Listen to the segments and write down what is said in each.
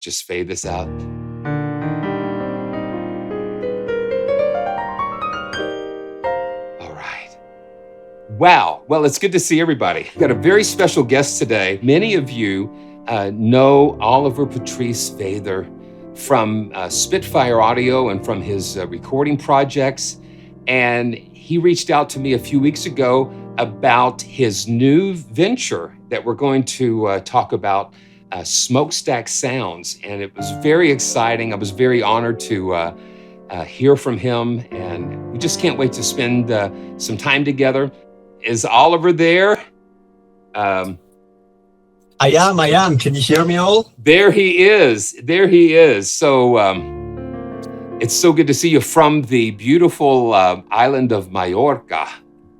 just fade this out. All right. Wow. Well, it's good to see everybody. We've got a very special guest today. Many of you know Oliver Patrice Weder from Spitfire Audio and from his recording projects. And he reached out to me a few weeks ago about his new venture that we're going to talk about, Smokestack Sounds. And it was very exciting. I was very honored to hear from him. And we just can't wait to spend some time together. Is Oliver there? I am. Can you hear me all? There he is. So it's so good to see you from the beautiful island of Mallorca.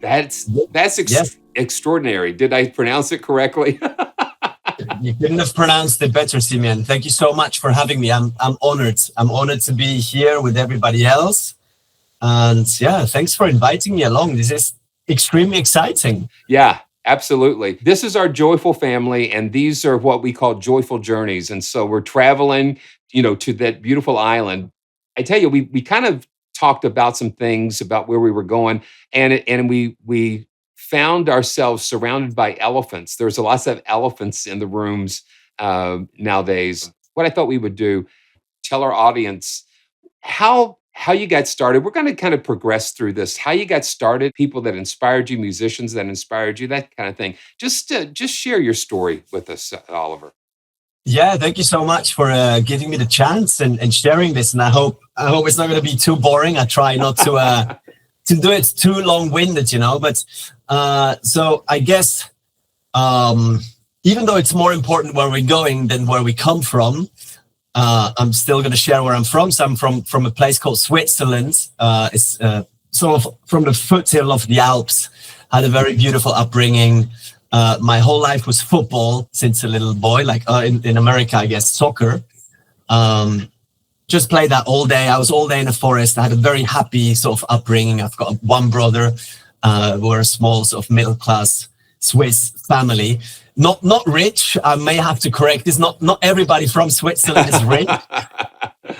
That's extraordinary. Did I pronounce it correctly? You couldn't have pronounced it better, Simeon. Thank you so much for having me. I'm honored. I'm honored to be here with everybody else. And yeah, thanks for inviting me along. This is extremely exciting. Yeah, absolutely. This is our joyful family, and these are what we call joyful journeys. And so we're traveling, to that beautiful island. I tell you, we kind of talked about some things about where we were going, and we found ourselves surrounded by elephants. There's lots of elephants in the rooms nowadays. What I thought we would do, tell our audience how you got started. We're going to kind of progress through this, how you got started, people that inspired you, musicians that inspired you, that kind of thing. Just share your story with us, Oliver. Yeah, thank you so much for giving me the chance and sharing this. And I hope it's not going to be too boring. I try not to do it too long-winded, But so I guess even though it's more important where we're going than where we come from, I'm still going to share where I'm from. So I'm from a place called Switzerland. It's sort of from the foothill of the Alps. Had a very beautiful upbringing. My whole life was football since a little boy, like in America, I guess, soccer. Just played that all day. I was all day in the forest. I had a very happy sort of upbringing. I've got one brother. We're a small sort of middle-class Swiss family. Not rich. I may have to correct this. Not everybody from Switzerland is rich.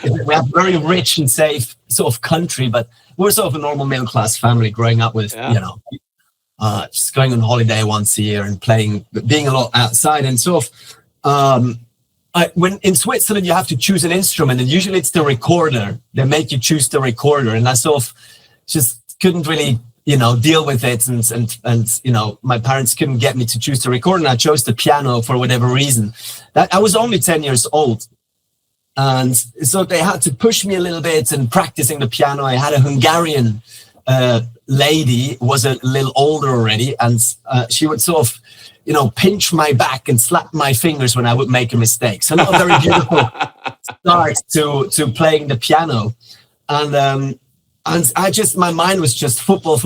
We have very rich and safe sort of country, but we're sort of a normal middle-class family growing up with, just going on holiday once a year and being a lot outside. And sort of, when in Switzerland, you have to choose an instrument, and usually it's the recorder. They make you choose the recorder. And I sort of just couldn't really, deal with it. And my parents couldn't get me to choose the recorder. And I chose the piano for whatever reason. That I was only 10 years old. And so they had to push me a little bit and practicing the piano. I had a Hungarian lady, was a little older already. And she would sort of, pinch my back and slap my fingers when I would make a mistake. So not a very beautiful start to playing the piano. And my mind was just football.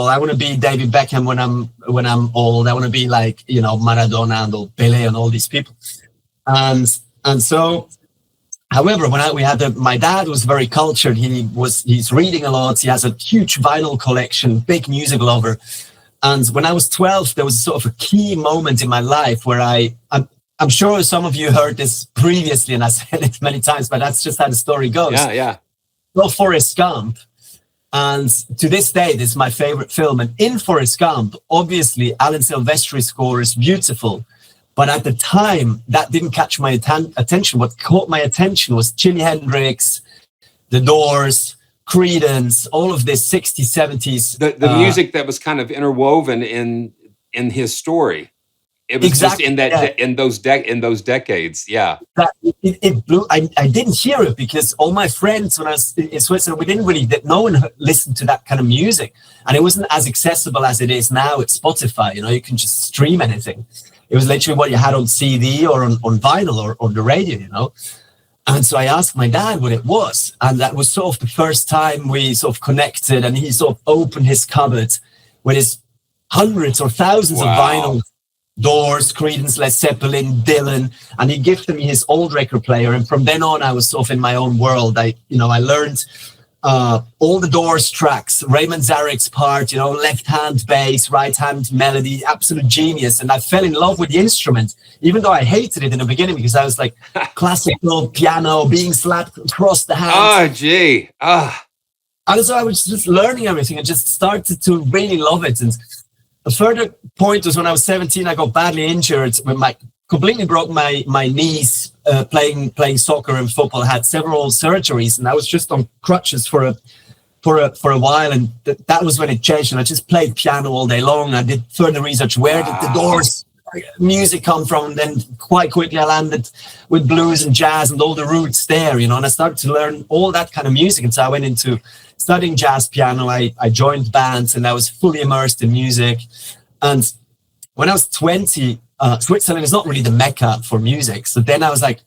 I want to be David Beckham when I'm old. I want to be like, Maradona and Pele and all these people. And so, however, my dad was very cultured. He's reading a lot. He has a huge vinyl collection, big music lover. And when I was 12, there was sort of a key moment in my life where I'm sure some of you heard this previously, and I said it many times, but that's just how the story goes. Yeah. Well, Forrest Gump. And to this day, this is my favorite film. And in Forrest Gump, obviously, Alan Silvestri's score is beautiful. But at the time, that didn't catch my attention. What caught my attention was Jimi Hendrix, The Doors, Creedence, all of this 60s, 70s. The music that was kind of interwoven in his story. It was exactly, just in those decades. Yeah. It blew. I didn't hear it because all my friends when I was in Switzerland, no one listened to that kind of music. And it wasn't as accessible as it is now at Spotify. You can just stream anything. It was literally what you had on CD or on vinyl or on the radio, And so I asked my dad what it was. And that was sort of the first time we sort of connected, and he sort of opened his cupboard with his hundreds or thousands of vinyl, Doors, Creedence, Led Zeppelin, Dylan, and he gifted me his old record player. And from then on, I was sort of in my own world. I learned all the Doors tracks, Raymond Zarek's part, you know, left-hand bass, right-hand melody, absolute genius. And I fell in love with the instrument, even though I hated it in the beginning because I was like classical piano being slapped across the hands. Oh, gee. And so I was just learning everything and just started to really love it. And a further point was when I was 17, I got badly injured with completely broke my knees playing soccer and football. I had several surgeries, and I was just on crutches for a while, and that was when it changed. And I just played piano all day long. I did further research. Where did the Doors music come from? And then quite quickly I landed with blues and jazz and all the roots there, you know. And I started to learn all that kind of music, and so I went into studying jazz piano. I joined bands, and I was fully immersed in music. And when I was 20, Switzerland is not really the mecca for music. So then I was like,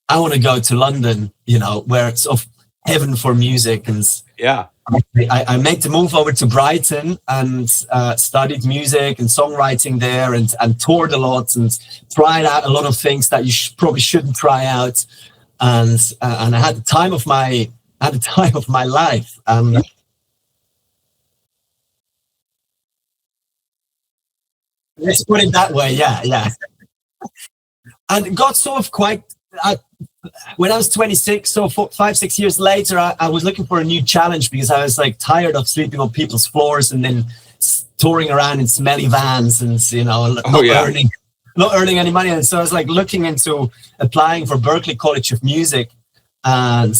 I want to go to London, you know, where it's sort of heaven for music. And yeah, I made the move over to Brighton and studied music and songwriting there, and toured a lot and tried out a lot of things that you probably shouldn't try out. And I had the time of my life. Let's put it that way. Yeah. And it got sort of quite, when I was 26, so 5-6 years later, I was looking for a new challenge because I was like tired of sleeping on people's floors and then touring around in smelly vans and, you know, not earning any money. And so I was like looking into applying for Berklee College of Music, and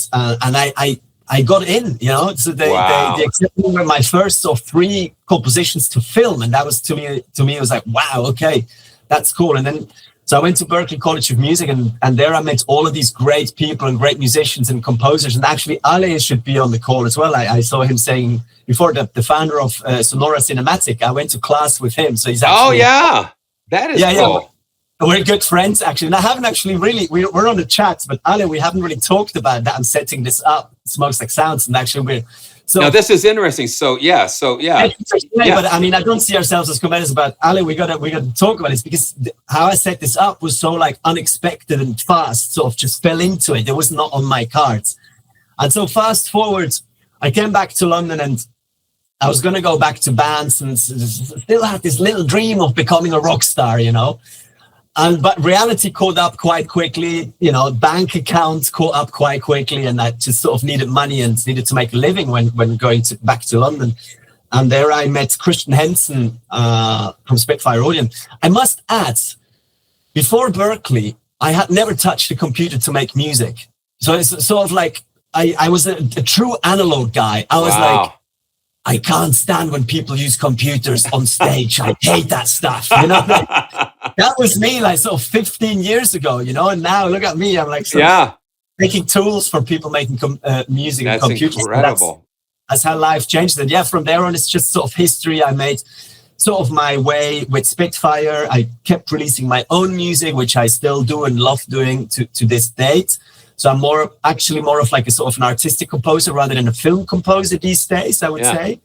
I got in, you know. So they accepted me with my first of 3 compositions to film, and that was to me it was like, wow, okay, that's cool. And then so I went to Berklee College of Music, and there I met all of these great people and great musicians and composers. And actually, Ale should be on the call as well. I saw him saying before, the founder of Sonora Cinematic. I went to class with him, so he's actually, that is cool. We're good friends, actually. And I haven't actually really, we're on the chat, but Ale, we haven't really talked about that. I'm setting this up, Smokestack Sounds, and actually now this is interesting. So yeah. But I mean, I don't see ourselves as competitors, but Ale, we gotta talk about this, because how I set this up was so like unexpected and fast, sort of just fell into it. It was not on my cards. And so fast forward, I came back to London, and I was going to go back to bands and still had this little dream of becoming a rock star, you know. But reality caught up quite quickly, you know, bank accounts caught up quite quickly, and I just sort of needed money and needed to make a living when going back to London. And there I met Christian Henson from Spitfire Audio. I must add, before Berklee, I had never touched a computer to make music. So it's sort of like, I was a true analog guy. I was like, I can't stand when people use computers on stage. I hate that stuff, you know. That was me, like sort of 15 years ago, you know. And now look at me, I'm like making tools for people making music on computers. Incredible. That's how life changed. And yeah, from there on, it's just sort of history. I made sort of my way with Spitfire. I kept releasing my own music, which I still do and love doing to this date. So I'm more of like a sort of an artistic composer rather than a film composer these days, I would say.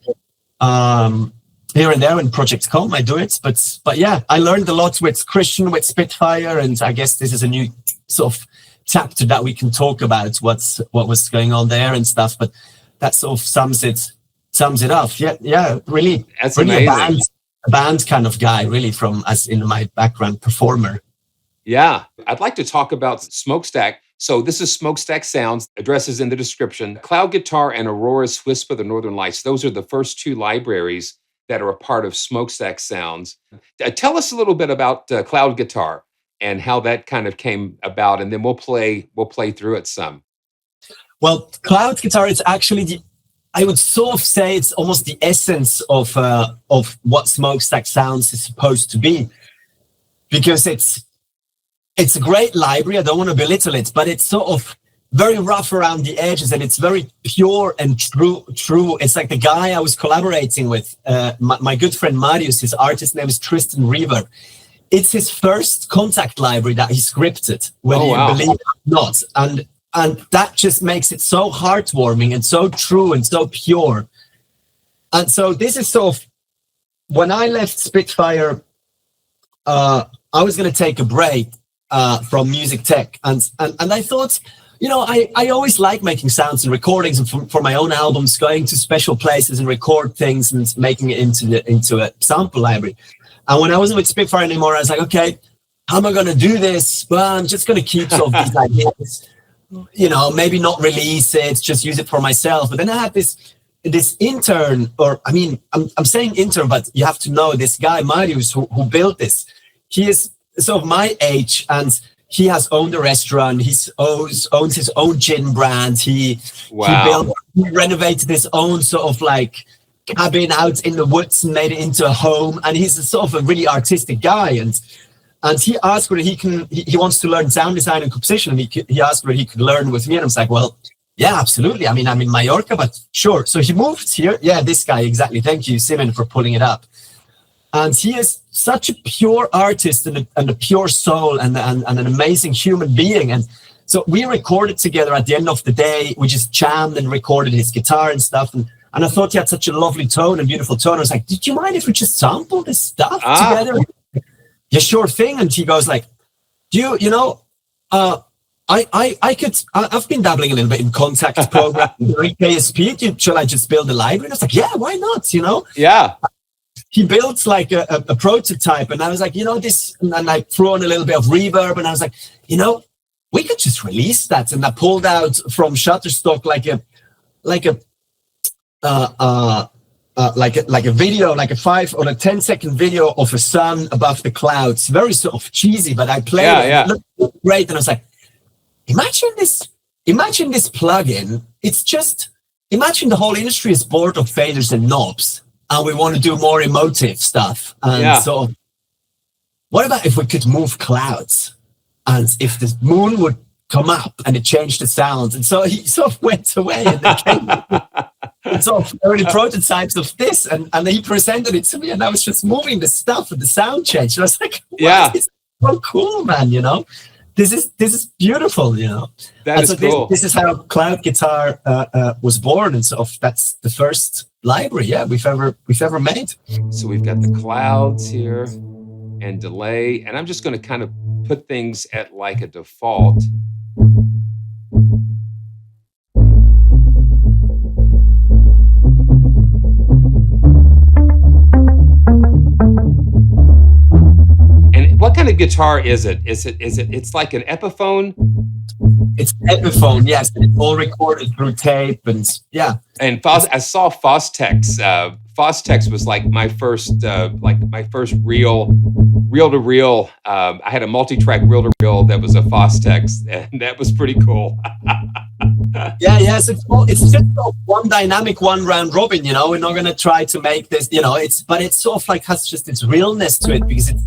Here and there when projects come, I do it. But yeah, I learned a lot with Christian, with Spitfire, and I guess this is a new sort of chapter that we can talk about what was going on there and stuff. But that sort of sums it up. Yeah, really. That's really amazing. A band kind of guy, really, from as in my background, performer. Yeah, I'd like to talk about Smokestack. So this is Smokestack Sounds, addresses in the description. Cloud Guitar and AURORA's Whisps of the Northern Lights. Those are the first 2 libraries that are a part of Smokestack Sounds. Tell us a little bit about Cloud Guitar and how that kind of came about, and then we'll play through it some. Well, Cloud Guitar is actually I would sort of say it's almost the essence of what Smokestack Sounds is supposed to be, because it's a great library. I don't want to belittle it, but it's sort of very rough around the edges, and it's very pure and true. It's like the guy I was collaborating with, my good friend Marius, his artist name is Tristan Reaver. It's his first Contact library that he scripted, whether you believe it or not. And that just makes it so heartwarming and so true and so pure. And so this is sort of, when I left Spitfire, I was going to take a break from music tech, and I thought, I always like making sounds and recordings, and for my own albums, going to special places and record things and making it into a sample library. And when I wasn't with Spitfire anymore, I was like, okay, how am I going to do this? Well, I'm just going to keep sort of these ideas, maybe not release it, just use it for myself. But then I had this intern, I'm saying intern, but you have to know this guy, Marius, who built this. He is sort of my age, and he has owned a restaurant. He owns his own gin brand. He renovated his own sort of like cabin out in the woods and made it into a home. And he's a sort of a really artistic guy. And he asked whether he wants to learn sound design and composition. And he asked whether he could learn with me. And I was like, well, yeah, absolutely. I mean, I'm in Mallorca, but sure. So he moved here. Yeah, this guy, exactly. Thank you, Simon, for pulling it up. And he is such a pure artist and a pure soul and an amazing human being. And so we recorded together at the end of the day. We just jammed and recorded his guitar and stuff. And I thought he had such a lovely tone and beautiful tone. I was like, did you mind if we just sample this stuff together? Yeah, sure thing. And he goes like, I've been dabbling a little bit in contact programming, KSP. Shall I just build a library? And I was like, yeah, why not? Yeah. He built like a prototype, and I was like, this, and I threw on a little bit of reverb, and I was like, we could just release that. And I pulled out from Shutterstock like a video, like a 5 or a 10-second video of a sun above the clouds, very sort of cheesy, but I played it. Yeah. It looked great, and I was like, imagine this plugin. It's just, imagine the whole industry is bored of faders and knobs, and we want to do more emotive stuff. And so what about if we could move clouds? And if the moon would come up and it changed the sounds? And so he sort of went away and they came and sort of early prototypes of this. And he presented it to me, and I was just moving the stuff and the sound changed. And I was like, wow, it's so cool, man, This is beautiful, That is cool. This is how Cloud Guitar was born, and so that's the first library, we've ever made. So we've got the clouds here and delay, and I'm just going to kind of put things at like a default. What kind of guitar is it? It's like an Epiphone? It's Epiphone, yes. It's all recorded through tape, and And I saw Fostex. Fostex was like my first reel-to-reel. I had a multi-track reel-to-reel that was a Fostex, and that was pretty cool. Yes, it's just one dynamic, one round robin. We're not gonna try to make this. But it's sort of like has just its realness to it, because it's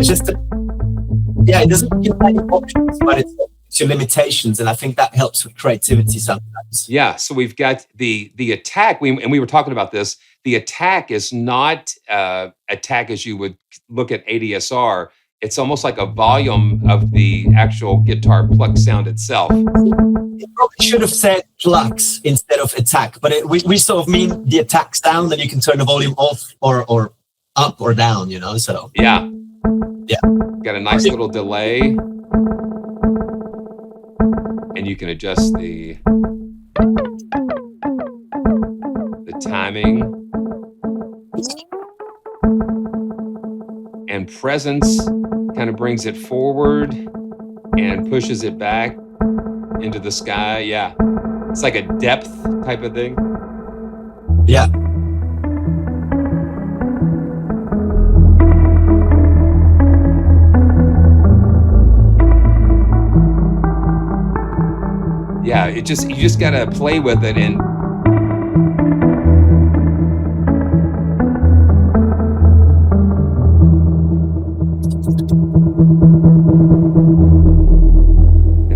just it doesn't give any options, but it's your limitations, and I think that helps with creativity sometimes. Yeah, so we've got the attack, and we were talking about this. The attack is not attack as you would look at ADSR. It's almost like a volume of the actual guitar pluck sound itself. You probably should have said plucks instead of attack, but we sort of mean the attack sound, and you can turn the volume off or up or down, so. Yeah. Got a nice little delay. And you can adjust the timing. And presence kind of brings it forward and pushes it back into the sky. Yeah. It's like a depth type of thing. Yeah. Yeah, you just gotta play with it, and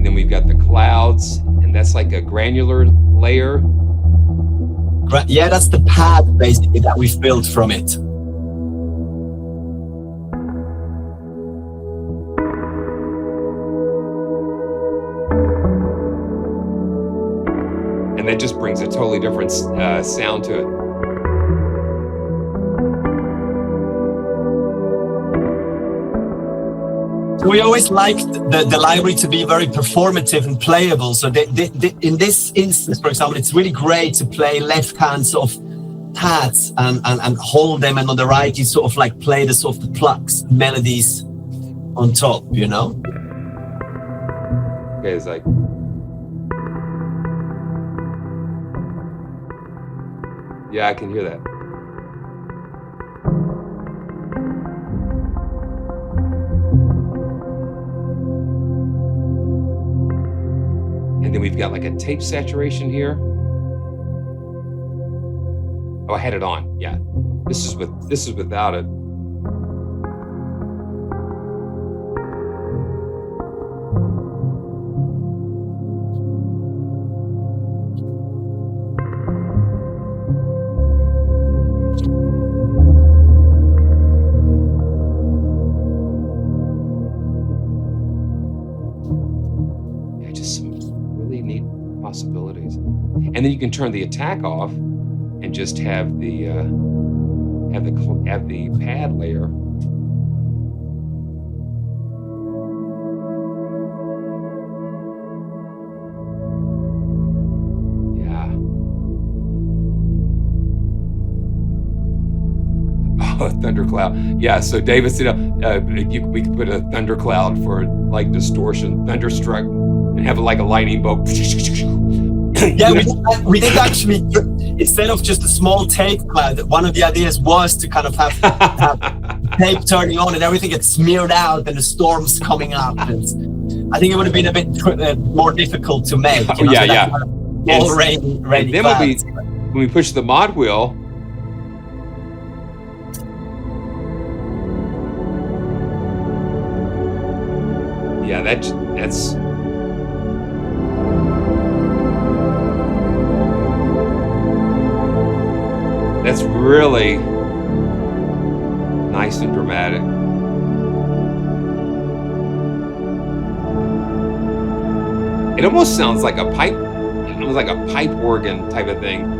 then we've got the clouds, and that's like a granular layer. Yeah, that's the pad basically that we've built from it. And that just brings a totally different sound to it. we always liked the library to be very performative and playable. So in this instance, for example, it's really great to play left hand sort of pads and hold them, and on the right you sort of like play the sort of the plucks melodies on top, you know? Okay, it's like. Yeah, I can hear that. And then we've got like a tape saturation here. Oh, I had it on. Yeah. This is without it. Possibilities. And then you can turn the attack off and just have the pad layer. Yeah. Oh, a thundercloud. Yeah. So David said we could put a thundercloud for like distortion, thunderstruck, and have like a lightning bolt. Yeah, we did actually, instead of just a small tape cloud, one of the ideas was to kind of have tape turning on and everything gets smeared out and the storm's coming up. And I think it would have been a bit more difficult to make. You know? Yeah. All rainy then clouds. when we push the mod wheel, yeah, that's really nice and dramatic. It almost sounds like a pipe, organ type of thing.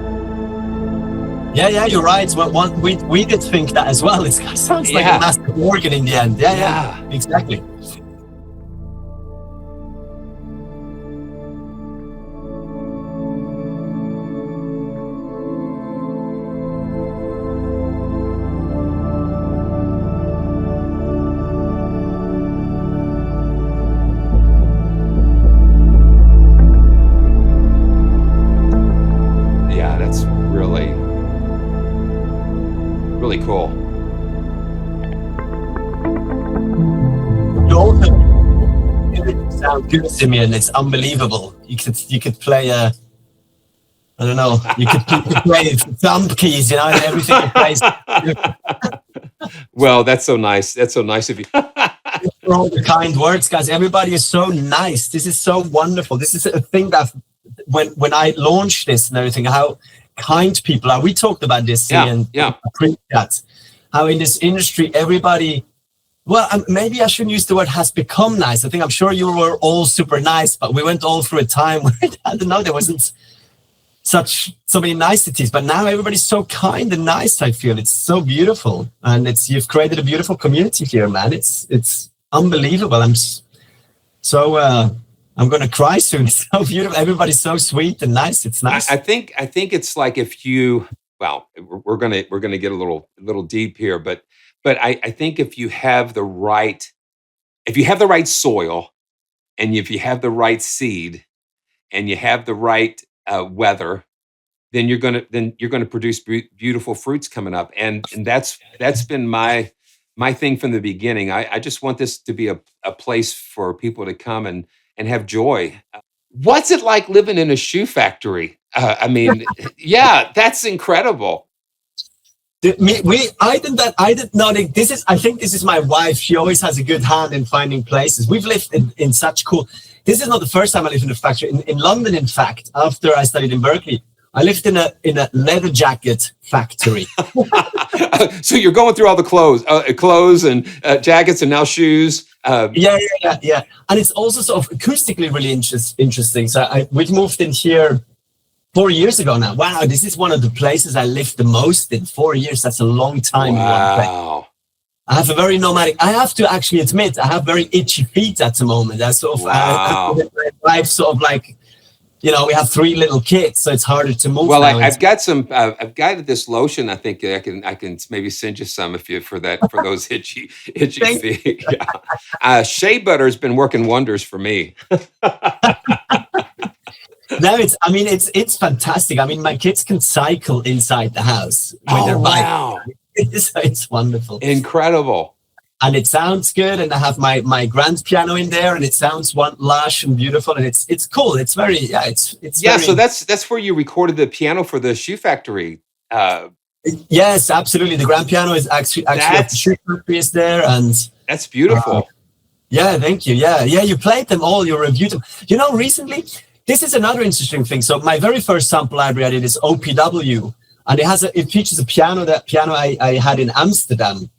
Yeah, you're right. Well, we did think that as well. It sounds like a massive organ in the end. Yeah, exactly. Really cool. You also sound good, Simeon. It's unbelievable. You could play I don't know. You could play thumb keys, you know, and everything you play. Well, that's so nice. That's so nice of you. For all the kind words, guys. Everybody is so nice. This is so wonderful. This is a thing that when I launched this and everything, how kind people are. We talked about this in PraiseTracks, how in this industry everybody, well, maybe I shouldn't use the word has become nice. I'm sure you were all super nice, but we went all through a time where I don't know, there wasn't so many niceties, but now everybody's so kind and nice. I feel it's so beautiful, and you've created a beautiful community here, man. It's unbelievable. I'm gonna cry soon. It's so beautiful. Everybody's so sweet and nice. It's nice. I think it's like if you, well, we're gonna get a little deep here, but I think if you have the right soil, and if you have the right seed, and you have the right weather, then you're gonna produce beautiful fruits coming up. And that's been my thing from the beginning. I just want this to be a place for people to come and have joy. What's it like living in a shoe factory? I mean, yeah, that's incredible. I did not. I think this is my wife. She always has a good hand in finding places. We've lived in such cool. This is not the first time I lived in a factory. In London, in fact, after I studied in Berkeley, I lived in a leather jacket factory. So you're going through all the clothes and jackets, and now shoes. Yeah. And it's also sort of acoustically really interesting. So we moved in here 4 years ago now. Wow, this is one of the places I lived the most in. 4 years, that's a long time. Wow. I have a very nomadic. I have to actually admit, I have very itchy feet at the moment. I sort of, Wow. my wife sort of like, you know, we have 3 little kids, so it's harder to move. Well, now. I've got some. I've got this lotion. I think I can maybe send you some if you for those itchy feet. Yeah. Shea butter has been working wonders for me. No, it's fantastic. I mean, my kids can cycle inside the house with their bike. Wow. It's wonderful. Incredible. And it sounds good. And I have my grand piano in there, and it sounds lush and beautiful. And it's cool. It's very, it's Yeah. very, So that's where you recorded the piano for the Shoe Factory. Yes, absolutely. The grand piano is actually at the Shoe Factory is there, and that's beautiful. Yeah, thank you. Yeah, you played them all. You reviewed them. You know, recently, this is another interesting thing. So my very first sample library I did is OPW. And it features a piano, I had in Amsterdam.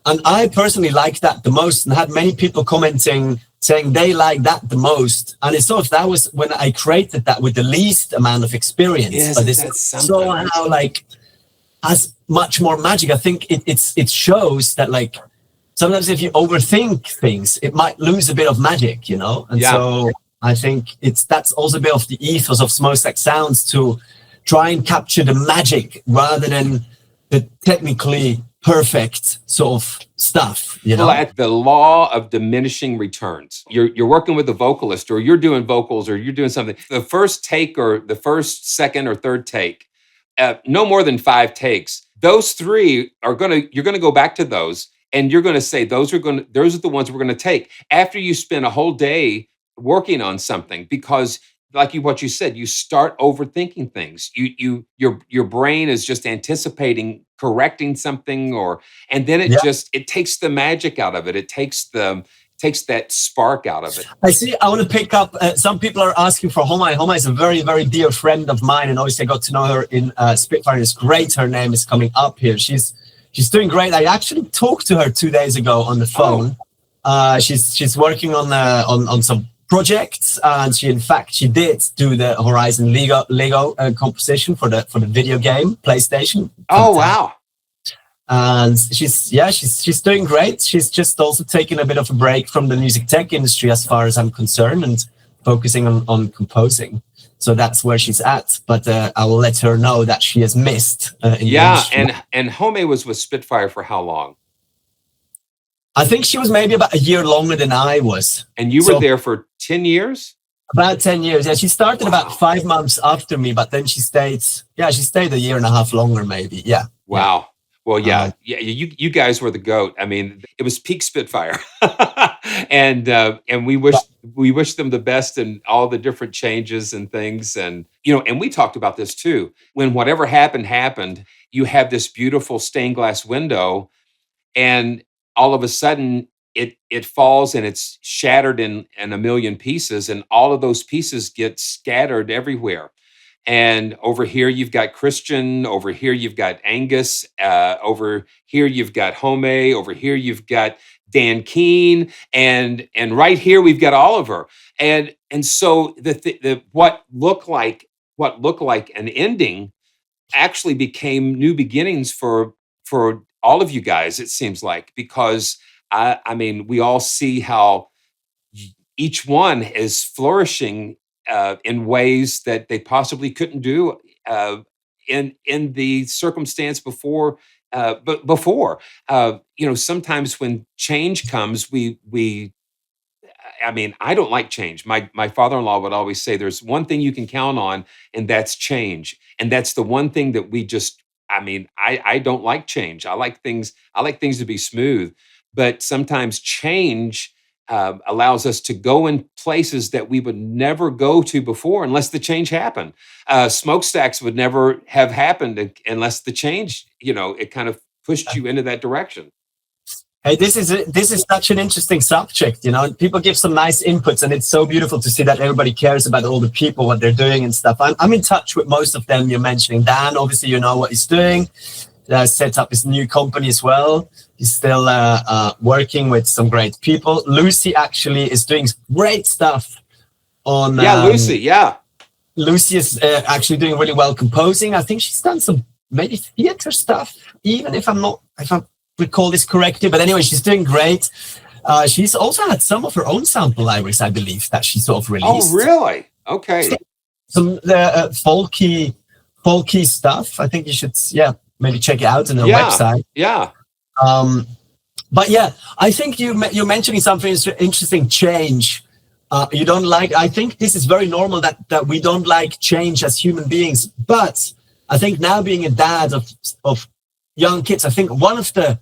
And I personally liked that the most, and had many people commenting saying they like that the most. And it's sort of, that was when I created that with the least amount of experience. Yes, but it's somehow like has much more magic. I think it shows that like sometimes if you overthink things, it might lose a bit of magic, you know? And so I think that's also a bit of the ethos of Smokestack Sounds, to try and capture the magic rather than the technically perfect sort of stuff, you know? Well, at the law of diminishing returns. You're working with a vocalist, or you're doing vocals, or you're doing something. The first take, or the first, second, or third take, no more than 5 takes. Those 3 you're gonna go back to those, and you're gonna say those are the ones we're gonna take after you spend a whole day working on something, because like what you said, you start overthinking things. Your brain is just anticipating correcting something, and then it takes the magic out of it. It takes that spark out of it. I see. I want to pick up. Some people are asking for Homay. Homay is a very, very dear friend of mine, and obviously I got to know her in Spitfire. It's great. Her name is coming up here. She's doing great. I actually talked to her 2 days ago on the phone. She's working on some projects, and she did do the Horizon Lego composition for the video game PlayStation. Oh wow. And she's doing great. She's just also taking a bit of a break from the music tech industry, as far as I'm concerned, and focusing on composing. So that's where she's at. But I will let her know that she has missed. And Homay was with Spitfire for how long? I think she was maybe about a year longer than I was. And you were there for 10 years? About 10 years. Yeah, she started about 5 months after me, but then she stayed a year and a half longer, maybe. Yeah. Wow. Well, you guys were the GOAT. I mean, it was peak Spitfire. and we wish them the best in all the different changes and things. And, and we talked about this too. When whatever happened, you have this beautiful stained glass window, and all of a sudden it falls and it's shattered in a million pieces, and all of those pieces get scattered everywhere. And over here you've got Christian, over here you've got Angus, over here you've got Homay, over here you've got Dan Keene, and right here we've got Oliver. And so what looked like an ending actually became new beginnings for all of you guys, it seems like, because I mean, we all see how each one is flourishing in ways that they possibly couldn't do in the circumstance before. But before, sometimes when change comes, I don't like change. My father-in-law would always say, there's one thing you can count on, and that's change. And that's the one thing that I don't like change. I like things to be smooth, but sometimes change allows us to go in places that we would never go to before unless the change happened. Smokestacks would never have happened unless the change, it kind of pushed you into that direction. Hey, this is such an interesting subject, people give some nice inputs, and it's so beautiful to see that everybody cares about all the people, what they're doing and stuff. I'm in touch with most of them. You're mentioning Dan, obviously, what he's doing. Set up his new company as well. He's still working with some great people. Lucy actually is doing great stuff on... Lucy is actually doing really well composing. I think she's done some maybe theater stuff, even if I'm recall this correctly, but anyway, she's doing great. She's also had some of her own sample libraries, I believe, that she sort of released. Oh, really? Okay. Some folky stuff. I think you should, maybe check it out on her website. Yeah. But yeah, I think you're mentioning something interesting. Change. You don't like. I think this is very normal that we don't like change as human beings. But I think now, being a dad of young kids, I think one of the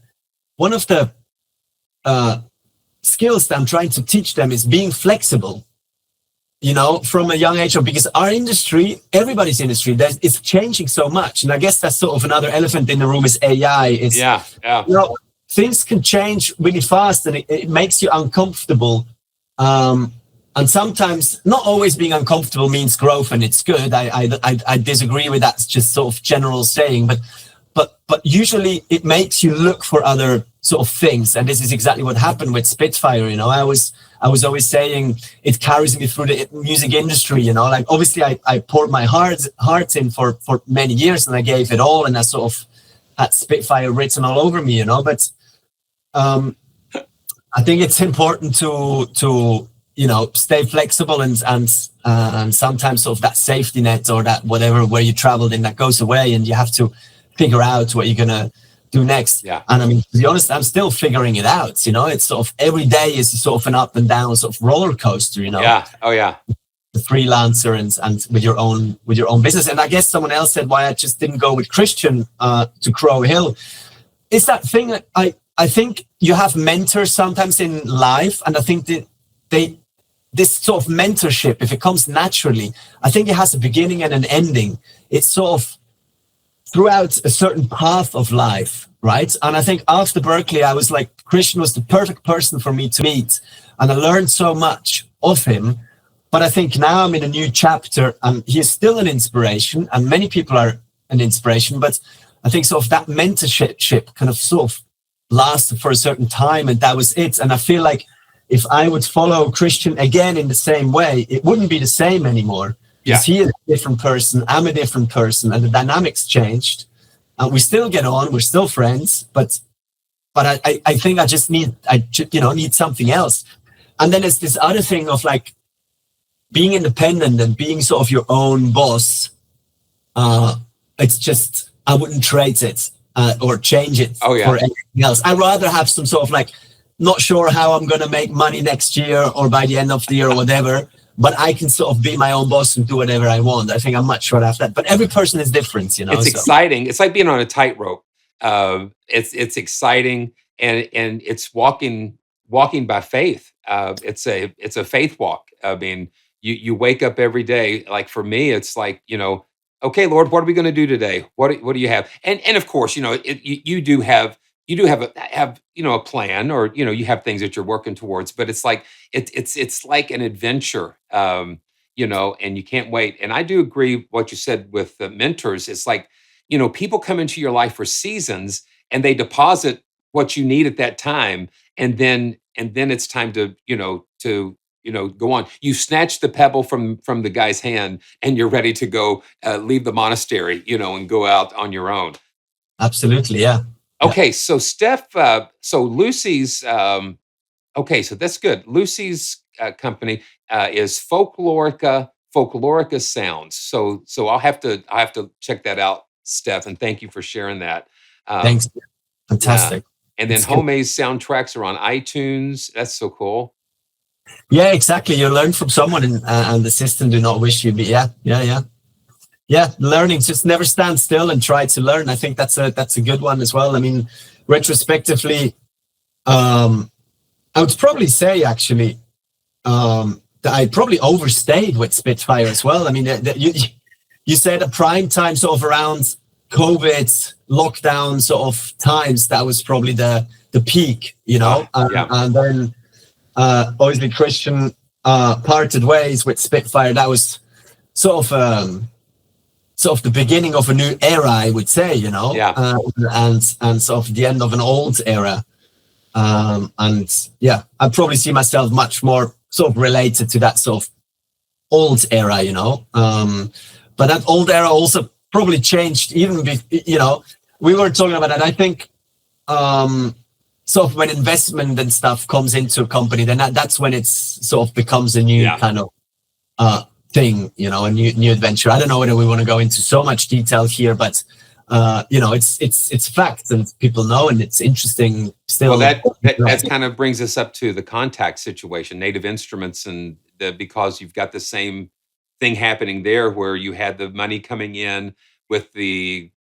skills that I'm trying to teach them is being flexible. From a young age, because our industry, everybody's industry, is changing so much. And I guess that's sort of another elephant in the room is AI. Things can change really fast, and it makes you uncomfortable. And sometimes not always being uncomfortable means growth, and it's good. I disagree with that. It's just sort of general saying, but usually it makes you look for other sort of things. And this is exactly what happened with Spitfire. I was always saying it carries me through the music industry. Like obviously I poured my heart in for many years, and I gave it all, and I sort of had Spitfire written all over me. But I think it's important to stay flexible, and sometimes sort of that safety net or that whatever where you traveled in that goes away, and you have to figure out what you're gonna do next. Yeah. And I mean, to be honest, I'm still figuring it out. It's sort of every day is sort of an up and down sort of roller coaster. Yeah. Oh yeah. The freelancer and with your own business. And I guess someone else said why I just didn't go with Christian to Crow Hill. It's that thing that I think you have mentors sometimes in life, and I think that this sort of mentorship, if it comes naturally, I think it has a beginning and an ending. It's sort of throughout a certain path of life, right? And I think after Berkeley, I was like, Christian was the perfect person for me to meet, and I learned so much of him. But I think now I'm in a new chapter, and he is still an inspiration, and many people are an inspiration, but I think sort of that mentorship kind of sort of lasted for a certain time, and that was it. And I feel like if I would follow Christian again in the same way, it wouldn't be the same anymore. Because he is a different person, I'm a different person, and the dynamics changed. We still get on, we're still friends, but I think I just need something else. And then it's this other thing of like being independent and being sort of your own boss. It's just, I wouldn't trade it or change it for anything else. I'd rather have some sort of like, not sure how I'm going to make money next year or by the end of the year or whatever, but I can sort of be my own boss and do whatever I want. I think I'm much rather after that. But every person is different, It's exciting. It's like being on a tightrope. It's exciting, and it's walking by faith. It's a faith walk. I mean, you wake up every day. Like for me, it's like, okay, Lord, what are we going to do today? What do you have? And of course, you do have a plan, or you have things that you're working towards, but it's like it's like an adventure, and you can't wait. And I do agree what you said with the mentors. It's like, people come into your life for seasons, and they deposit what you need at that time, and then it's time to go on. You snatch the pebble from the guy's hand, and you're ready to go leave the monastery, and go out on your own. Absolutely, yeah. Okay, so Steph, so Lucy's, okay, so that's good. Lucy's company is Folklorica Sounds. So I'll have to check that out, Steph, and thank you for sharing that. Thanks, fantastic. And then Homay's soundtracks are on iTunes. That's so cool. Yeah, exactly. You learn from someone, and the system do not wish you be. Yeah, learning, just never stand still and try to learn. I think that's a good one as well. I mean, retrospectively, I would probably say actually that I probably overstayed with Spitfire as well. I mean, you said a prime time sort of around COVID lockdown sort of times, that was probably the peak, and then obviously Christian parted ways with Spitfire. That was sort of the beginning of a new era, I would say, and sort of the end of an old era. I probably see myself much more sort of related to that sort of old era, but that old era also probably changed even, we were talking about that. I think sort of when investment and stuff comes into a company, then that's when it's sort of becomes a new kind of thing, you know, a new adventure. I don't know whether we want to go into so much detail here, but you know, it's fact and people know, and it's interesting still. Well, that kind of brings us up to the contact situation, Native Instruments, and because you've got the same thing happening there, where you had the money coming in with the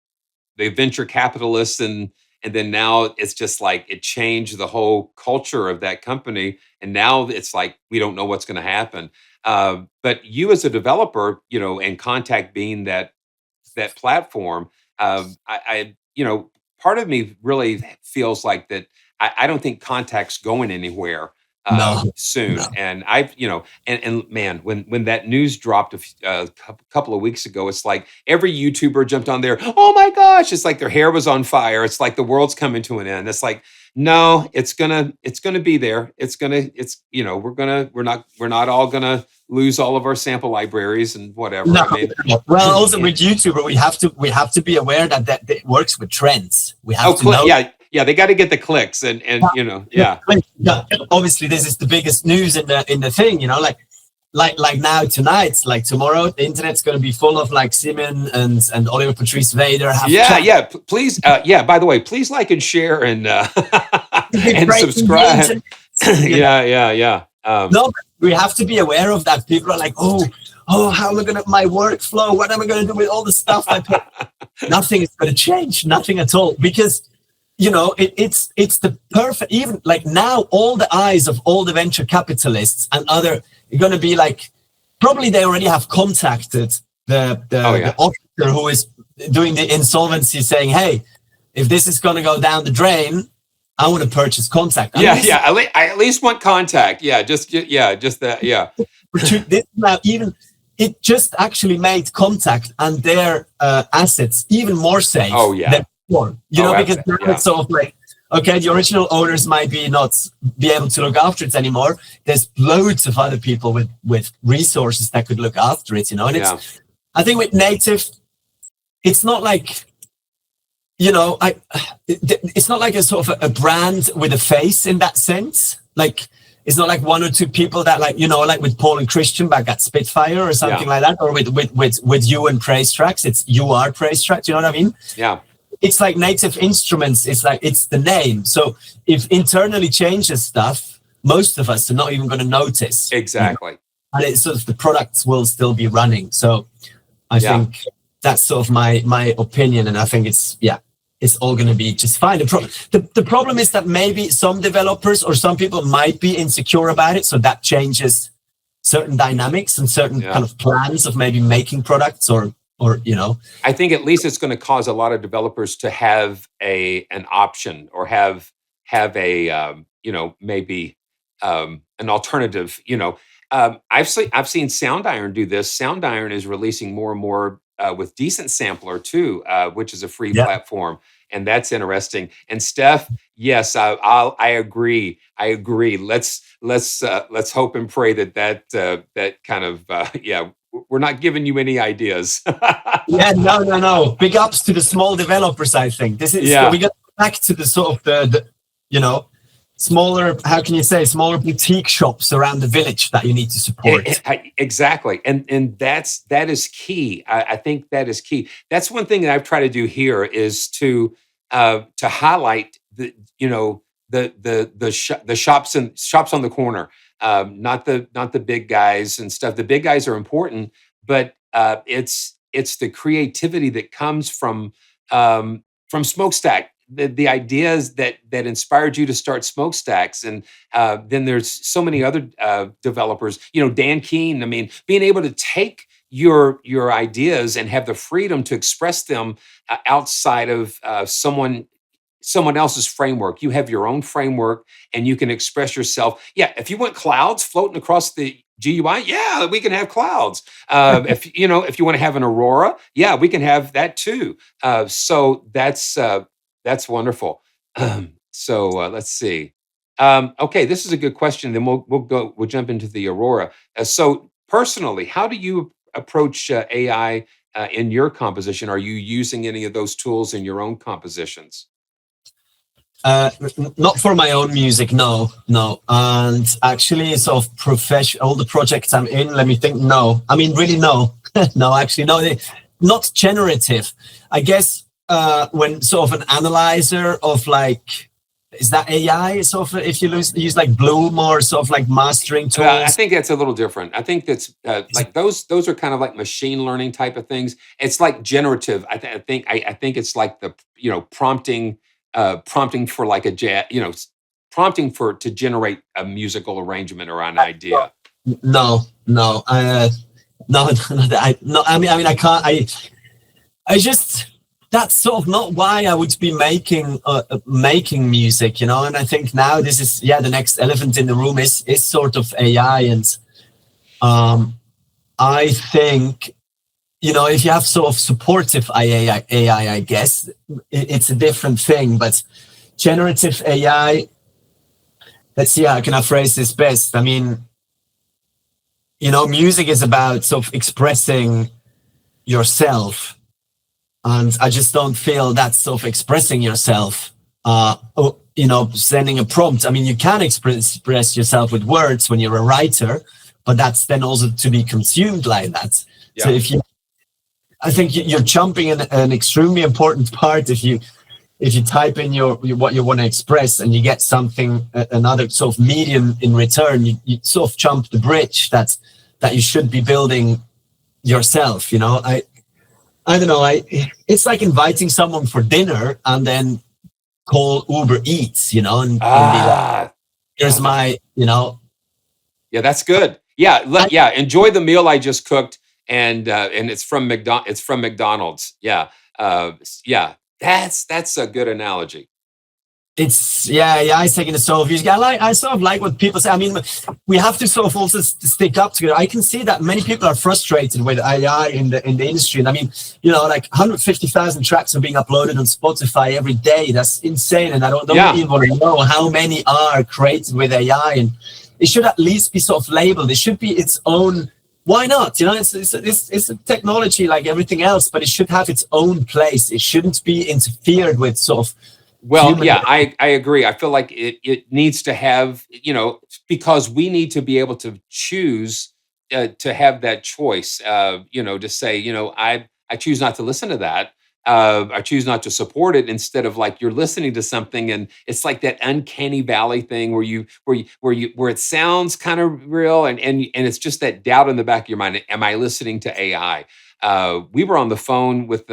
venture capitalists, and then now it's just like it changed the whole culture of that company, and now it's like we don't know what's going to happen. But you as a developer, you know, and Contact being that platform, I you know, part of me really feels like that. I don't think Contact's going anywhere soon. No. And I've, you know, and man, when that news dropped a couple of weeks ago, it's like every YouTuber jumped on there. Oh my gosh, it's like their hair was on fire. It's like the world's coming to an end. It's like, no, it's gonna be there. It's you know, we're not all gonna lose all of our sample libraries and whatever. No, I mean, well, also with YouTuber, we have to be aware that it works with trends. We have to know. Yeah, they got to get the clicks, and you know, obviously, this is the biggest news in the thing, you know, like now tonight, like tomorrow, the internet's going to be full of like Simon and Oliver Patrice Weder. Please, by the way, please like and share and and subscribe. Yeah. No, we have to be aware of that. People are like, oh, how am I going to my workflow? What am I going to do with all the stuff I put? Nothing is going to change, nothing at all, because you know, it's the perfect, even like now all the eyes of all the venture capitalists and other are going to be like, probably they already have contacted the auditor who is doing the insolvency, saying, hey, if this is going to go down the drain, I want to purchase Contact. I at least want Contact. Just that. This now, even it just actually made Contact and their assets even more safe. Oh yeah. You know, because now it's sort of like, okay, the original owners might not be able to look after it anymore. There's loads of other people with resources that could look after it, you know. And I think with native, it's not like, you know, it's not like a sort of a brand with a face in that sense. Like, it's not like one or two people that, like, you know, like with Paul and Christian back at Spitfire or something like that, or with you and PraiseTracks. It's you are PraiseTracks, you know what I mean? Yeah. It's like Native Instruments. It's like, it's the name. So if internally changes stuff, most of us are not even going to notice. Exactly. You know? And it's sort of the products will still be running. So I think that's sort of my opinion. And I think it's all going to be just fine. The problem is that maybe some developers or some people might be insecure about it. So that changes certain dynamics and certain kind of plans of maybe making products or, you know. I think at least it's going to cause a lot of developers to have an option, or have a you know, maybe an alternative. You know, I've seen Sound Iron do this. Sound Iron is releasing more and more with Decent Sampler too, which is a free platform, and that's interesting. And Steph, yes, I agree. Let's hope and pray that kind of we're not giving you any ideas. No. Big ups to the small developers. I think this is we got back to the sort of the you know, smaller, how can you say, smaller boutique shops around the village that you need to support. Exactly. And that is key. I think that is key. That's one thing that I've tried to do here, is to highlight the, you know, the shops on the corner, not the big guys and stuff. The big guys are important, but it's the creativity that comes from Smokestack. The ideas that inspired you to start Smokestacks, and then there's so many other developers. You know, Dan Keene. I mean, being able to take your ideas and have the freedom to express them outside of someone else's framework. You have your own framework, and you can express yourself. Yeah, if you want clouds floating across the GUI, we can have clouds. If you want to have an Aurora, we can have that too. So that's wonderful. So let's see. Okay, this is a good question. Then we'll jump into the Aurora. So personally, how do you approach AI in your composition? Are you using any of those tools in your own compositions? Not for my own music, no. And actually, sort of all the projects I'm in, let me think, no. I mean, really, no. No, actually, no. Not generative. I guess when sort of an analyzer of like, is that AI? Sort of, if you use like Bloom or sort of like mastering tools. I think that's a little different. I think that's like those are kind of like machine learning type of things. It's like generative. I think it's like the prompting for like a jazz, prompting for to generate a musical arrangement or an idea. No, no, no, no. I mean, I can't. I just. That's sort of not why I would be making music, And I think now this is the next elephant in the room is sort of AI, and I think if you have sort of supportive AI, I guess it's a different thing. But generative AI, let's see how can I phrase this best. I mean, music is about sort of expressing yourself. And I just don't feel that's sort of expressing yourself, sending a prompt. I mean, you can express yourself with words when you're a writer, but that's then also to be consumed like that. Yeah. So I think you're jumping in an extremely important part if you type in what you want to express and you get something, another sort of medium in return, you sort of jump the bridge that you should be building yourself, I don't know. It's like inviting someone for dinner and then call Uber Eats, and be like, here's my, Yeah, that's good. Yeah, enjoy the meal I just cooked, and it's from McDonald's. Yeah, yeah. That's a good analogy. It's I taking the soul of music. I sort of like what people say. I mean, we have to sort of also stick up together. I can see that many people are frustrated with AI in the industry. And I mean, like 150,000 tracks are being uploaded on Spotify every day. That's insane. And I don't even want to know how many are created with AI. And it should at least be sort of labeled. It should be its own. Why not? It's a technology like everything else, but it should have its own place. It shouldn't be interfered with sort of. Well, yeah, I agree. I feel like it needs to have, because we need to be able to choose to have that choice, to say, I choose not to listen to that. I choose not to support it, instead of like you're listening to something and it's like that uncanny valley thing where it sounds kind of real and it's just that doubt in the back of your mind. Am I listening to AI? We were on the phone with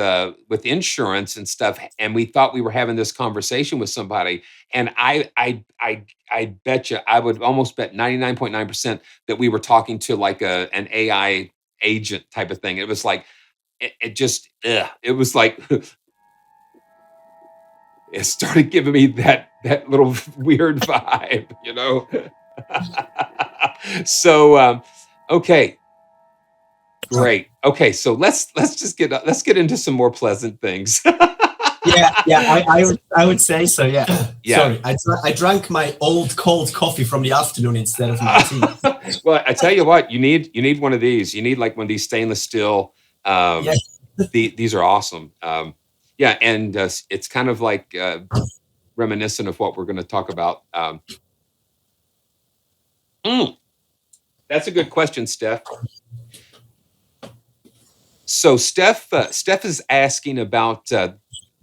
insurance and stuff, and we thought we were having this conversation with somebody. And I bet you, I would almost bet 99.9% that we were talking to like an AI agent type of thing. It was like, it was like, it started giving me that little weird vibe, So, okay. Great. Okay, so let's get into some more pleasant things. I would say so. Yeah. Yeah. Sorry, I drank my old cold coffee from the afternoon instead of my tea. Well, I tell you what, you need one of these. You need like one of these stainless steel. These are awesome. And it's kind of like reminiscent of what we're going to talk about. That's a good question, Steph. So Steph is asking about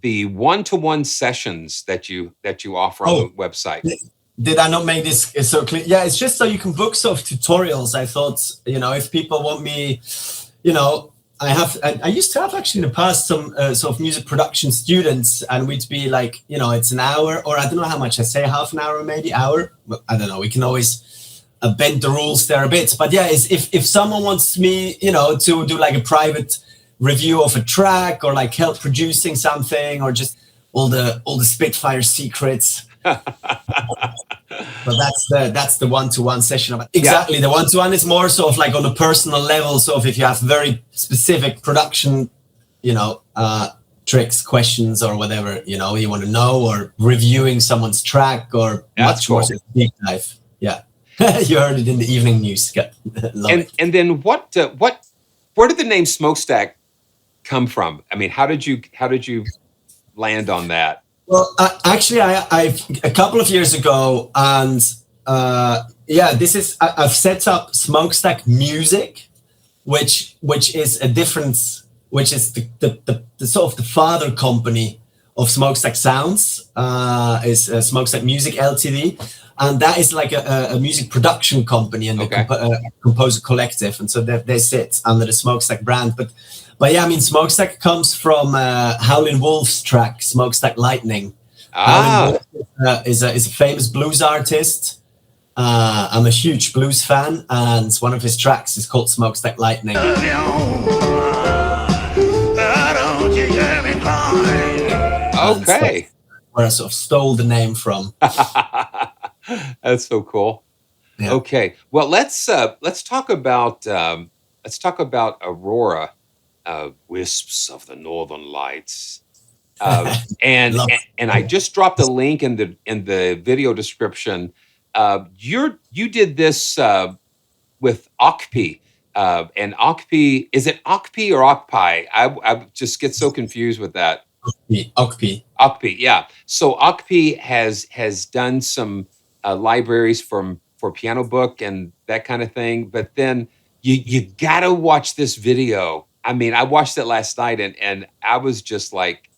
the one-to-one sessions that you offer on the website. Did I not make this so clear? Yeah, it's just so you can book sort of tutorials. I thought, if people want me, I used to have actually in the past some sort of music production students, and we'd be like, it's an hour, or I don't know how much I say, half an hour, maybe hour. I don't know. We can always bend the rules there a bit, but yeah, if someone wants me, to do like a private review of a track, or like help producing something, or just all the Spitfire secrets. But that's the one-to-one session. Exactly, the one-to-one is more sort of like on a personal level. So if you have very specific production, tricks, questions, or whatever, you want to know, or reviewing someone's track, or much more deep dive. Yeah. You heard it in the evening news. And then where did the name Smokestack come from? I mean, how did you land on that? Well, actually, I've a couple of years ago, and I've set up Smokestack Music, which is a difference, which is the sort of the father company of Smokestack Sounds, is Smokestack Music Ltd, and that is like a music production company and a composer collective, and so they sit under the Smokestack brand. But yeah, I mean, Smokestack comes from Howlin' Wolf's track Smokestack Lightning. Howlin' Wolf is a famous blues artist. I'm a huge blues fan, and one of his tracks is called Smokestack Lightning. Okay. Where I sort of stole the name from. That's so cool. Yeah. Okay. Well, let's talk about AURORA, Wisps of the Northern Lights. And I just dropped a link in the video description. You did this with Okpi, and Okpi, is it Okpi or Okpi? I just get so confused with that. Okpi, yeah. So Okpi has done some libraries for piano book and that kind of thing, but then you gotta watch this video. I mean, I watched it last night, and I was just like,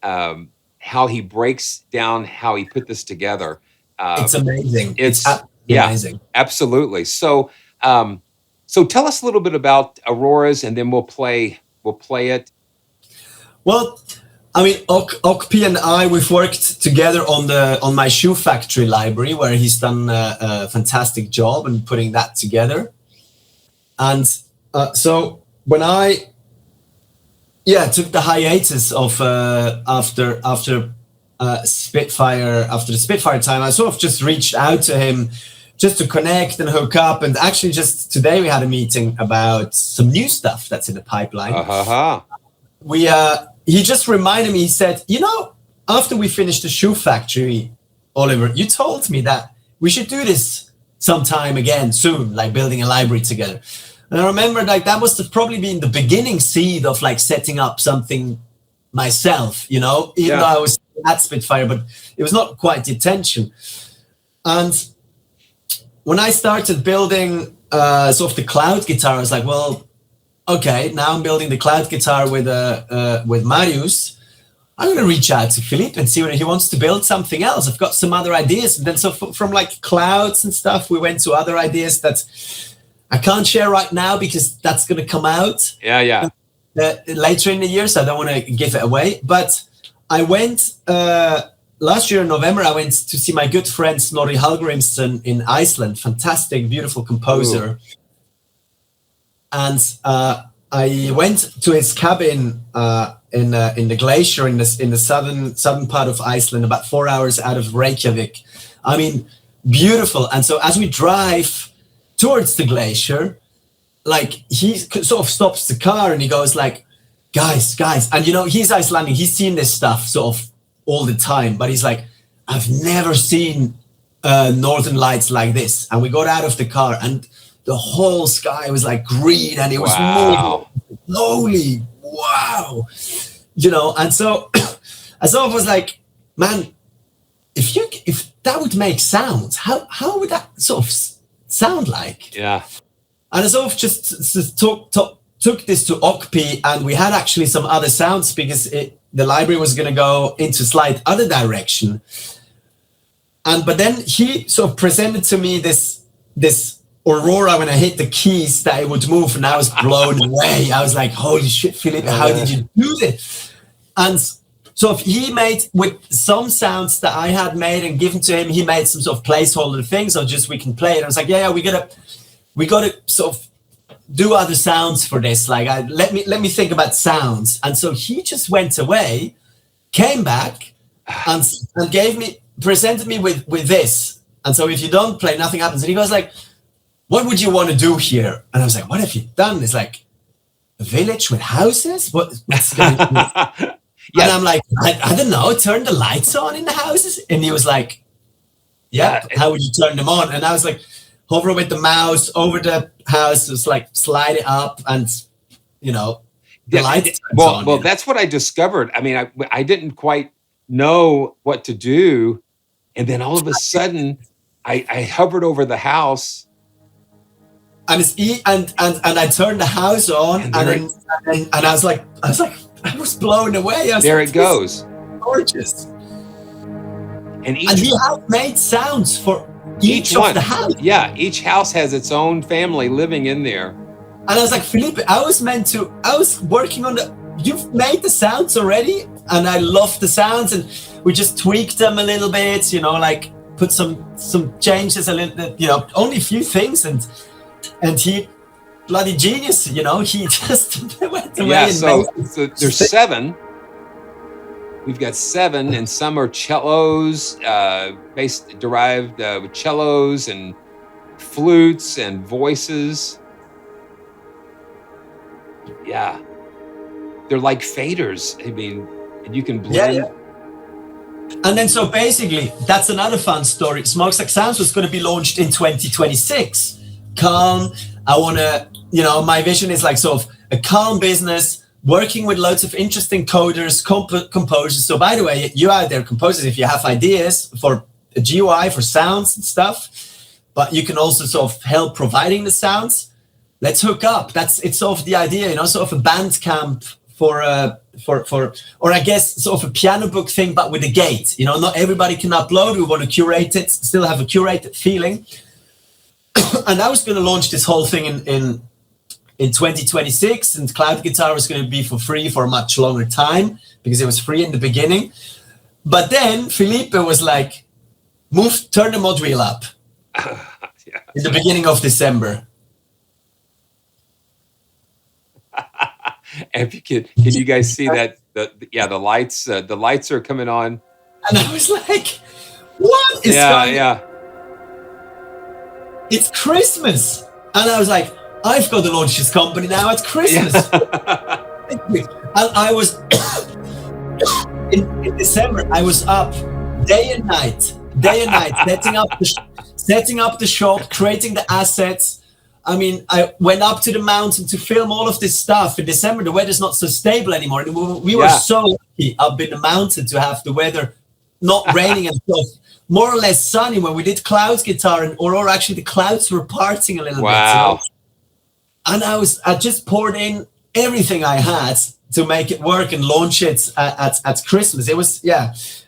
how he breaks down how he put this together. It's amazing. It's amazing. Absolutely. So tell us a little bit about AURORA's, and then we'll play it. Well, I mean, Okpi and I, we've worked together on my Shoe Factory library, where he's done a fantastic job in putting that together. And so when I took the hiatus of after Spitfire, after the Spitfire time, I sort of just reached out to him just to connect and hook up. And actually, just today we had a meeting about some new stuff that's in the pipeline. He just reminded me, he said, after we finished the Shoe Factory, Oliver, you told me that we should do this sometime again soon, like building a library together. And I remember like that must have probably been the beginning seed of like setting up something myself, even though I was at Spitfire, but it was not quite the intention. And when I started building sort of the cloud guitar, I was like, well, okay, now I'm building the cloud guitar with Marius. I'm going to reach out to Philippe and see whether he wants to build something else. I've got some other ideas. And then so from like clouds and stuff, we went to other ideas that I can't share right now because that's going to come out later in the year, so I don't want to give it away. But I went last year in November. I went to see my good friend Snorri Hallgrímsson in Iceland. Fantastic, beautiful composer. Ooh. And I went to his cabin in the glacier in the southern part of Iceland, about 4 hours out of Reykjavik. I mean, beautiful. And so as we drive towards the glacier, like he sort of stops the car and he goes like, guys, and he's Icelandic, he's seen this stuff sort of all the time, but he's like, I've never seen northern lights like this. And we got out of the car and the whole sky was like green and it was moving slowly. Wow. And so I sort of was like, man, if that would make sounds, how would that sort of sound like? Yeah. And I sort of just took this to Okpi, and we had actually some other sounds because the library was going to go into slight other direction. But then he sort of presented to me this AURORA when I hit the keys that it would move, and I was blown away. I was like, holy shit, Philippe, how did you do this? And so he made, with some sounds that I had made and given to him, he made some sort of placeholder things, so just we can play it. I was like, we gotta sort of do other sounds for this. Like, let me think about sounds. And so he just went away, came back, and presented me with this. And so if you don't play, nothing happens. And he goes like, what would you want to do here? And I was like, what have you done? It's like a village with houses? What's going on? And I'm like, I don't know, turn the lights on in the houses? And he was like, how would you turn them on? And I was like, hover with the mouse over the house, just like slide it up, and the lights. Well, that's what I discovered. I mean, I didn't quite know what to do. And then all of a sudden, I hovered over the house. And and I turned the house on, And and I was like, I was blown away. There it goes. Gorgeous. And he had made sounds for each one of the house. Yeah, each house has its own family living in there. And I was like, Felipe, I was working on you've made the sounds already, and I love the sounds, and we just tweaked them a little bit, you know, like put some changes a little bit, you know, only a few things, and he, bloody genius, you know, he just went away. Yeah, so there's 7. We've got 7, and some are cellos, derived with cellos and flutes and voices. Yeah, they're like faders. I mean, and you can blend. Yeah. And then, so basically, that's another fun story. Smokestack Sounds was going to be launched in 2026. Calm. I want to, you know, my vision is like sort of a calm business, working with loads of interesting coders, composers. So by the way, you out there, composers, if you have ideas for a GUI, for sounds and stuff, but you can also sort of help providing the sounds, let's hook up. It's sort of the idea, you know, sort of a band camp for or I guess sort of a piano book thing, but with a gate. You know, not everybody can upload. We want to curate it, still have a curated feeling. And I was going to launch this whole thing in 2026, and Cloud Guitar was going to be for free for a much longer time because it was free in the beginning. But then Felipe was like, turn the mod wheel up in the beginning of December. And if you can you guys see that? The lights are coming on. And I was like, what is going on? Yeah. It's Christmas. And I was like, I've got to launch this company now. It's Christmas. And I was, in December, I was up day and night, setting up the shop, creating the assets. I mean, I went up to the mountain to film all of this stuff. In December, the weather's not so stable anymore. And we were so lucky up in the mountain to have the weather not raining and stuff, more or less sunny. When we did Cloud Guitar and Aurora, actually the clouds were parting a little bit. Wow. And I just poured in everything I had to make it work and launch it at Christmas. It was,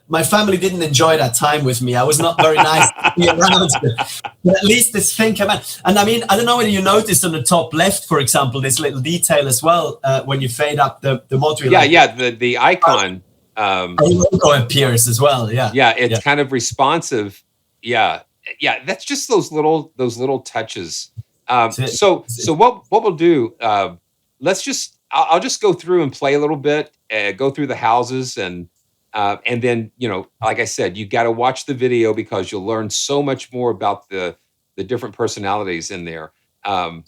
my family didn't enjoy that time with me. I was not very nice to be around, but at least this thing came out. And I mean, I don't know whether you noticed on the top left, for example, this little detail as well, when you fade up the mod wheel. The icon. The logo appears as well. It's kind of responsive. That's just those little touches. So what we'll do, I'll just go through and play a little bit, go through the houses, and then, you know, like I said, you got to watch the video because you'll learn so much more about the different personalities in there. I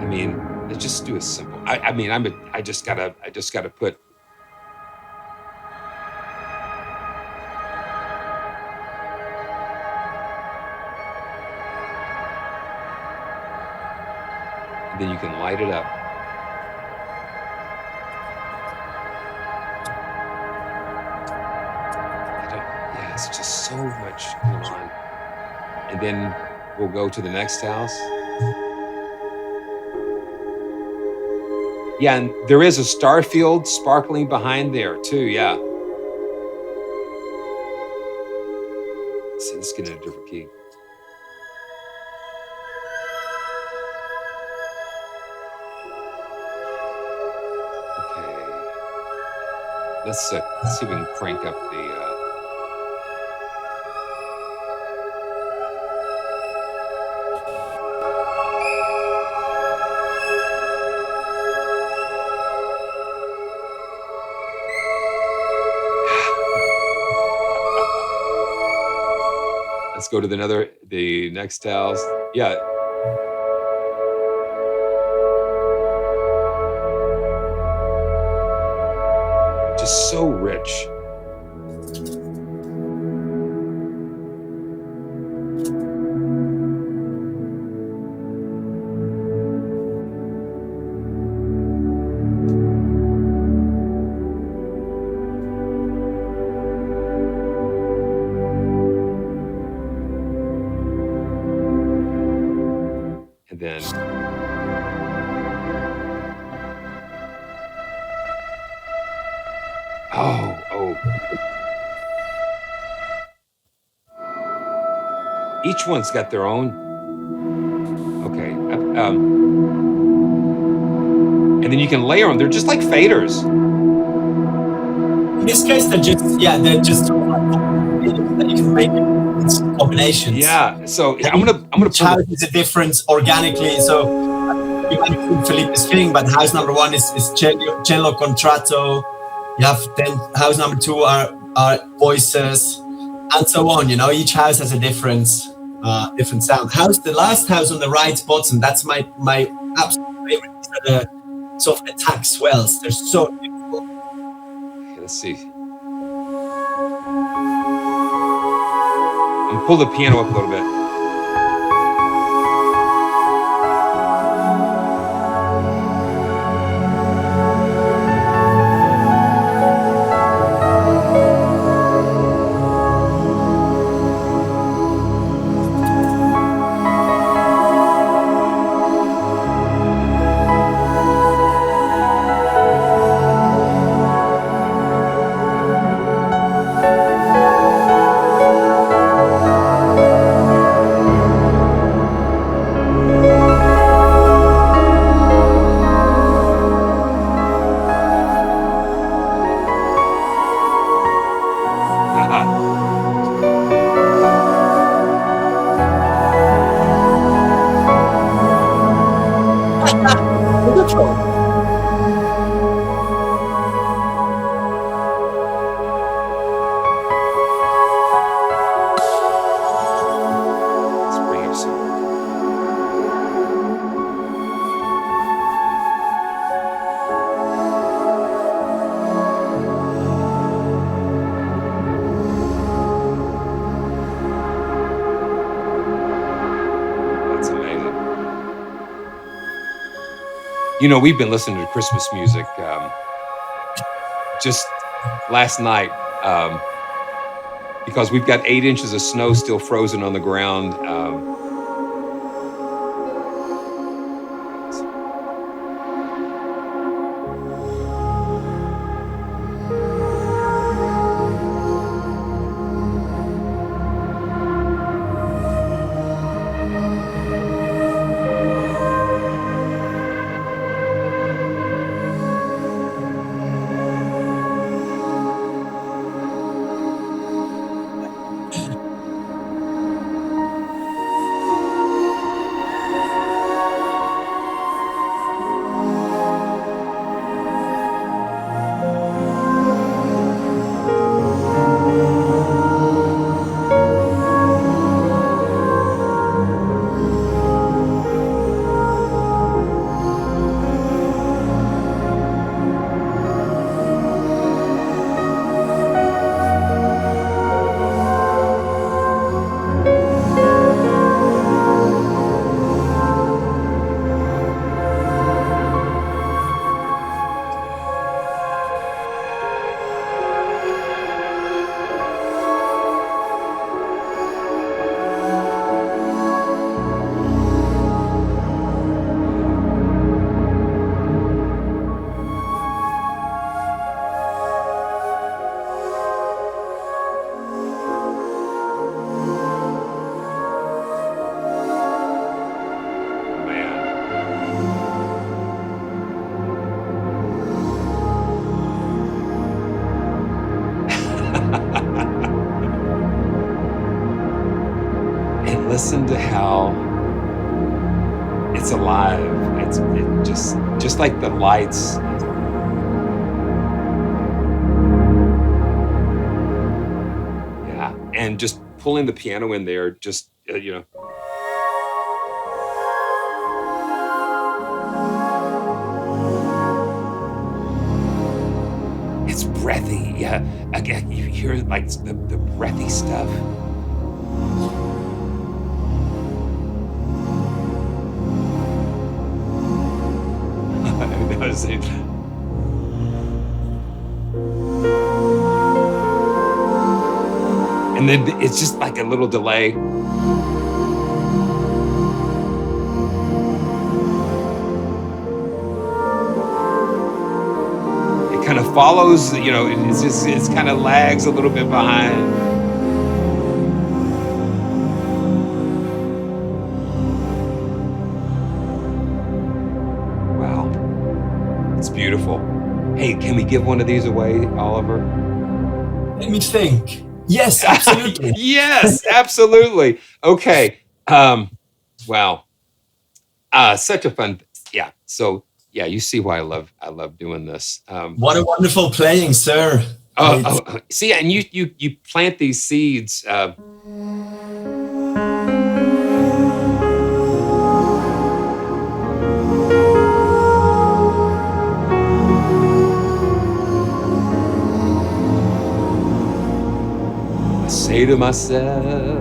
mean, let's just do a simple. I just gotta put. And then you can light it up. It's just so much going on. And then we'll go to the next house. Yeah, and there is a star field sparkling behind there too, yeah. Let's get in a different key. Okay. Let's see if we can crank up the... Let's go to the next house. Yeah. Just so rich. then. Oh. Each one's got their own. Okay. And then you can layer them. They're just like faders. In this case, they're just that you can make combinations. Yeah. So Yeah, I'm gonna each house is a different organically. So you might think Felipe's thing, but house number 1 is cello contratto. You have then house number 2 are voices, and so on. You know, each house has a different sound. The last house on the right bottom, that's my absolute favorite. These are the sort of attack swells. They're so beautiful. Okay, let's see. I'm gonna pull the piano up a little bit. You know, we've been listening to Christmas music just last night because we've got 8 inches of snow still frozen on the ground. Listen to how it's alive. It just like the lights. Yeah, and just pulling the piano in there, just you know. It's breathy. Yeah, again, you hear like the breathy stuff. And then it's just like a little delay. kind of follows, it's kind of lags a little bit behind. Wow, it's beautiful. Hey, can we give one of these away, Oliver? Let me think. Yes, absolutely. Yes, absolutely. Okay. Wow. Such a fun. Yeah. So yeah, you see why I love doing this. What a wonderful playing, sir. See, and you plant these seeds. I say to myself,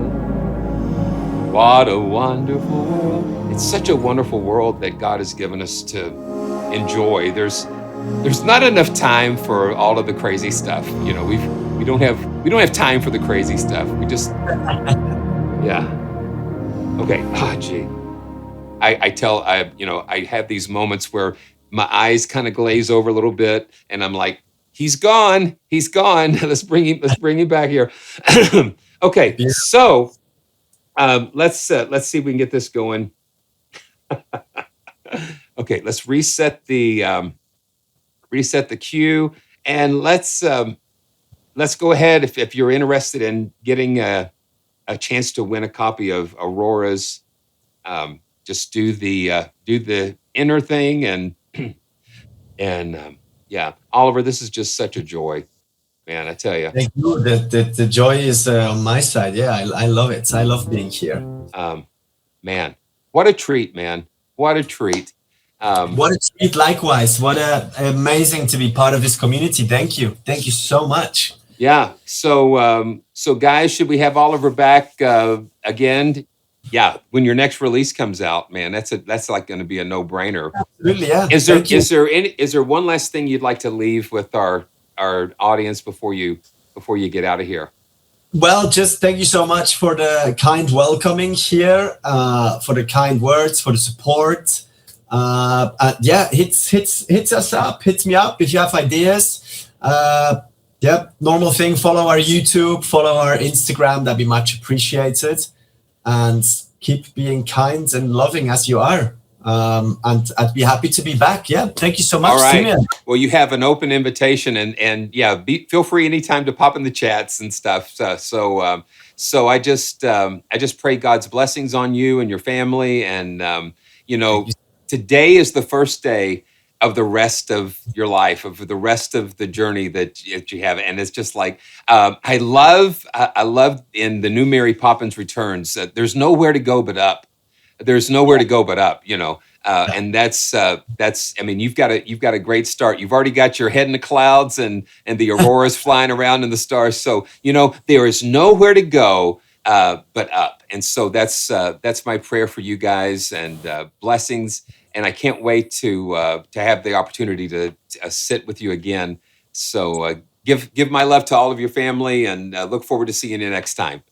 what a wonderful world. It's such a wonderful world that God has given us to enjoy. There's not enough time for all of the crazy stuff. We don't have time for the crazy stuff. We just yeah. Okay. Gee. I have these moments where my eyes kind of glaze over a little bit and I'm like, he's gone. Let's bring him back here. Okay. Yeah. So let's see if we can get this going. Okay, let's reset the cue, and let's go ahead if you're interested in getting a chance to win a copy of AURORA's. Just do the inner thing, and yeah, Oliver, this is just such a joy, man. I tell you. Thank you. The joy is on my side. Yeah, I love it. I love being here. Man, what a treat, man. What a treat. What a treat. Likewise. What amazing to be part of this community. Thank you. Thank you so much. Yeah. So guys, should we have Oliver back again? Yeah. When your next release comes out, man, that's like going to be a no-brainer. Absolutely. Yeah. Is there one last thing you'd like to leave with our audience before you get out of here? Well, just thank you so much for the kind welcoming here, for the kind words, for the support. Yeah, hits us up, hits me up if you have ideas. Yeah, normal thing. Follow our YouTube, follow our Instagram. That'd be much appreciated. And keep being kind and loving as you are. And I'd be happy to be back. Yeah, thank you so much. All right. Simeon. Well, you have an open invitation, and yeah, feel free anytime to pop in the chats and stuff. So I just pray God's blessings on you and your family, and today is the first day of the rest of your life, of the rest of the journey that you have, and it's just like I love in the new Mary Poppins Returns. There's nowhere to go but up. There's nowhere to go but up, and that's. I mean, you've got a great start. You've already got your head in the clouds, and the auroras flying around in the stars. So there is nowhere to go but up. And so that's my prayer for you guys, and blessings. And I can't wait to have the opportunity to sit with you again. So give my love to all of your family, and look forward to seeing you next time.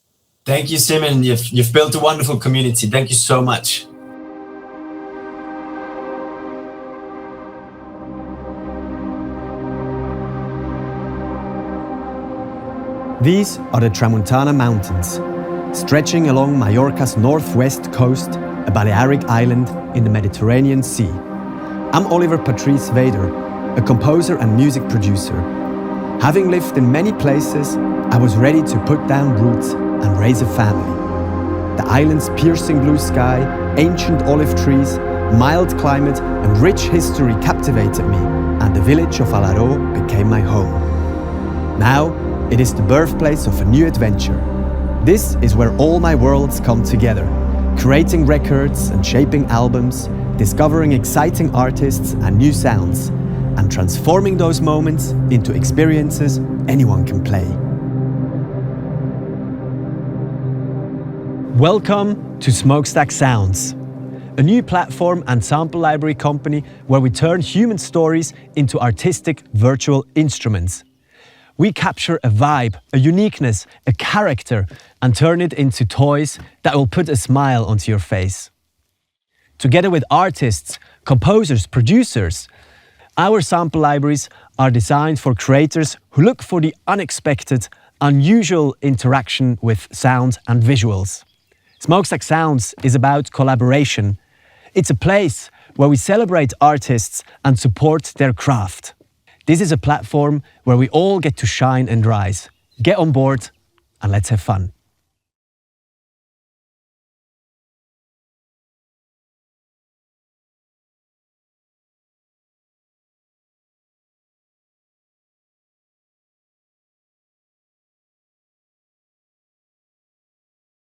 Thank you, Simon. You've built a wonderful community. Thank you so much. These are the Tramontana Mountains, stretching along Mallorca's northwest coast, a Balearic island in the Mediterranean Sea. I'm Oliver Patrice Weder, a composer and music producer. Having lived in many places, I was ready to put down roots and raise a family. The island's piercing blue sky, ancient olive trees, mild climate and rich history captivated me, and the village of AURORA became my home. Now, it is the birthplace of a new adventure. This is where all my worlds come together, creating records and shaping albums, discovering exciting artists and new sounds, and transforming those moments into experiences anyone can play. Welcome to Smokestack Sounds, a new platform and sample library company where we turn human stories into artistic virtual instruments. We capture a vibe, a uniqueness, a character, and turn it into toys that will put a smile onto your face. Together with artists, composers, producers, Our sample libraries are designed for creators who look for the unexpected, unusual interaction with sound and visuals. Smokestack Sounds is about collaboration. It's a place where we celebrate artists and support their craft. This is a platform where we all get to shine and rise. Get on board and let's have fun.